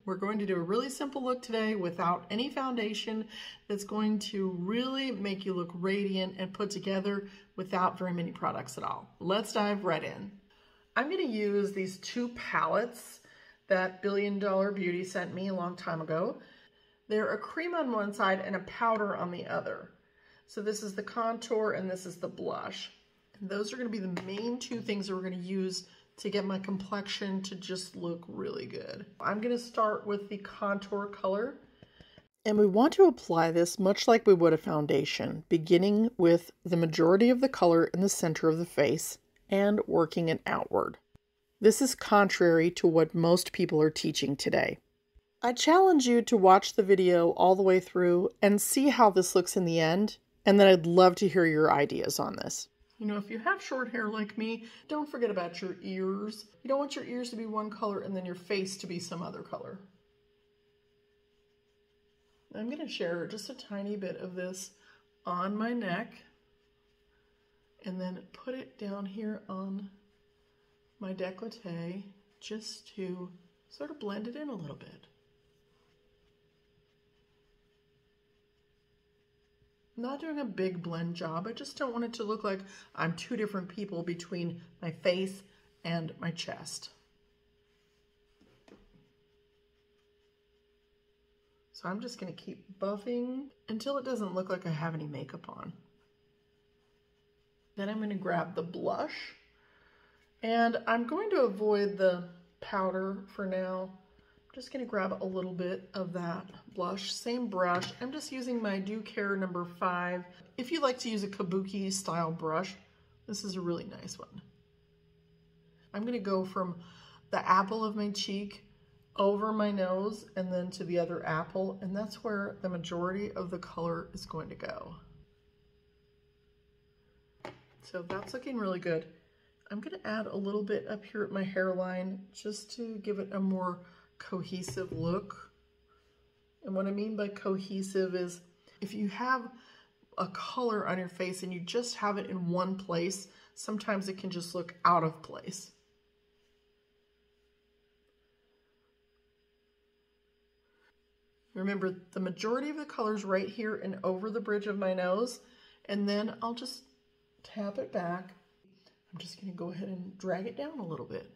We're going to do a really simple look today without any foundation that's going to really make you look radiant and put together without very many products at all. Let's dive right in. I'm going to use these two palettes that Billion Dollar Beauty sent me a long time ago. They're a cream on one side and a powder on the other. So this is the contour and this is the blush. And those are going to be the main two things that we're going to use to get my complexion to just look really good. I'm going to start with the contour color. And we want to apply this much like we would a foundation, beginning with the majority of the color in the center of the face and working it outward. This is contrary to what most people are teaching today. I challenge you to watch the video all the way through and see how this looks in the end, and then I'd love to hear your ideas on this. You know, if you have short hair like me, don't forget about your ears. You don't want your ears to be one color and then your face to be some other color. I'm going to share just a tiny bit of this on my neck and then put it down here on my décolleté just to sort of blend it in a little bit. I'm not doing a big blend job. I just don't want it to look like I'm two different people between my face and my chest. So I'm just going to keep buffing until it doesn't look like I have any makeup on. Then I'm going to grab the blush, and I'm going to avoid the powder for now. I'm just going to grab a little bit of that blush, same brush. I'm just using my DuCare number 5. If you like to use a Kabuki style brush, this is a really nice one. I'm going to go from the apple of my cheek over my nose and then to the other apple, and that's where the majority of the color is going to go. So that's looking really good. I'm going to add a little bit up here at my hairline just to give it a more cohesive look. And what I mean by cohesive is if you have a color on your face and you just have it in one place, sometimes it can just look out of place. Remember, the majority of the color's right here and over the bridge of my nose, and then I'll just tap it back. I'm just going to go ahead and drag it down a little bit.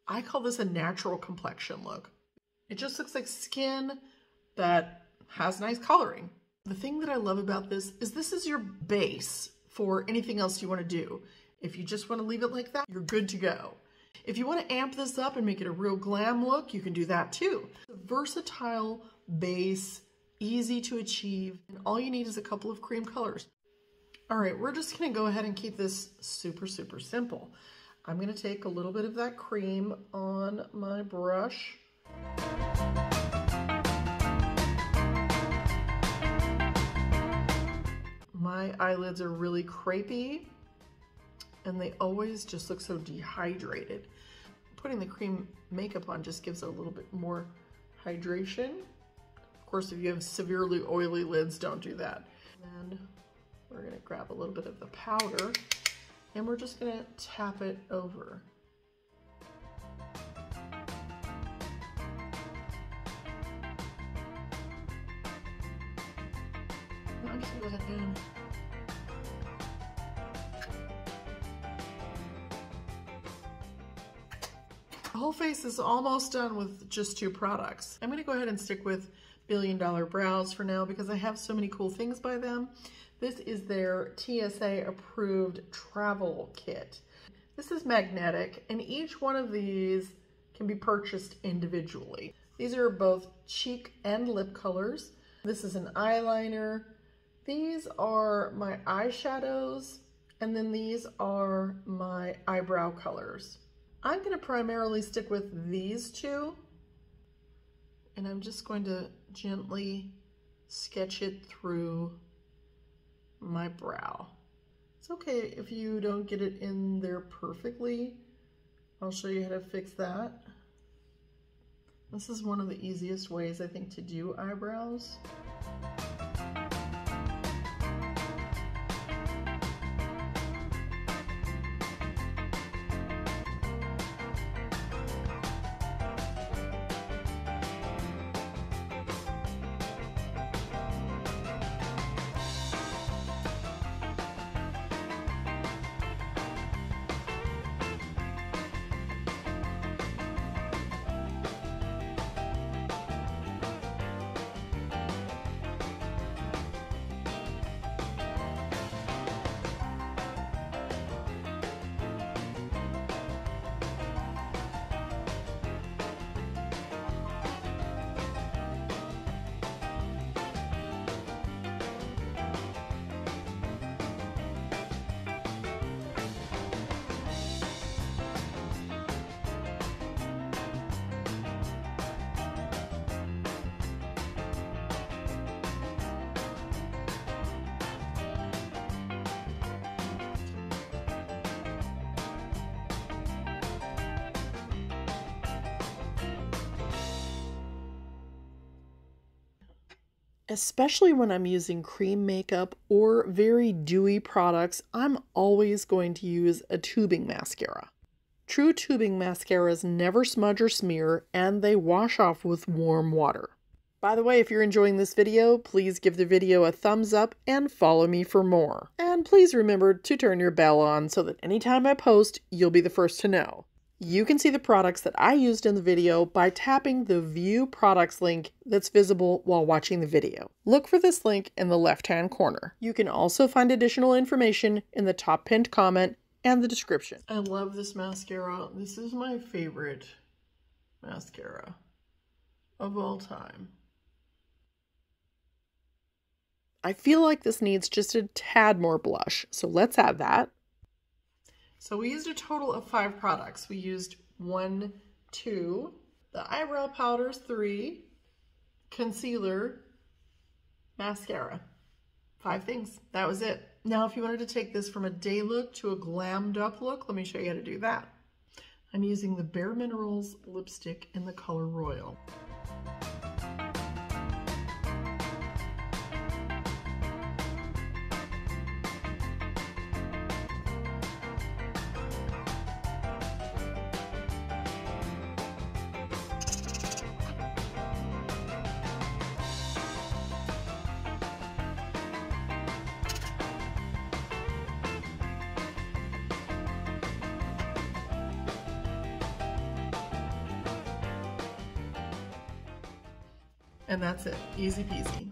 I call this a natural complexion look. It just looks like skin that has nice coloring. The thing that I love about this is your base for anything else you want to do. If you just want to leave it like that, you're good to go. If you want to amp this up and make it a real glam look, you can do that too. It's a versatile base, easy to achieve, and all you need is a couple of cream colors. All right, we're just going to go ahead and keep this super, super simple. I'm going to take a little bit of that cream on my brush. My eyelids are really crepey and they always just look so dehydrated. Putting the cream makeup on just gives it a little bit more hydration. Of course, if you have severely oily lids, don't do that. And we're going to grab a little bit of the powder and we're just going to tap it over. I'm just going to go ahead and the whole face is almost done with just two products. I'm going to go ahead and stick with Billion Dollar Brows for now because I have so many cool things by them. This is their TSA Approved Travel Kit. This is magnetic, and each one of these can be purchased individually. These are both cheek and lip colors. This is an eyeliner. These are my eyeshadows, and then these are my eyebrow colors. I'm going to primarily stick with these two, and I'm just going to gently sketch it through my brow. It's okay if you don't get it in there perfectly. I'll show you how to fix that. This is one of the easiest ways, I think, to do eyebrows. Especially when I'm using cream makeup or very dewy products, I'm always going to use a tubing mascara. True tubing mascaras never smudge or smear, and they wash off with warm water. By the way, if you're enjoying this video, please give the video a thumbs up and follow me for more. And please remember to turn your bell on so that anytime I post, you'll be the first to know. You can see the products that I used in the video by tapping the View Products link that's visible while watching the video. Look for this link in the left-hand corner. You can also find additional information in the top pinned comment and the description. I love this mascara. This is my favorite mascara of all time. I feel like this needs just a tad more blush, so let's add that. So we used a total of 5 products. We used 1, 2, the eyebrow powders 3, concealer, mascara. 5 things. That was it. Now, if you wanted to take this from a day look to a glammed up look, let me show you how to do that. I'm using the Bare Minerals lipstick in the color Royal. And that's it. Easy peasy.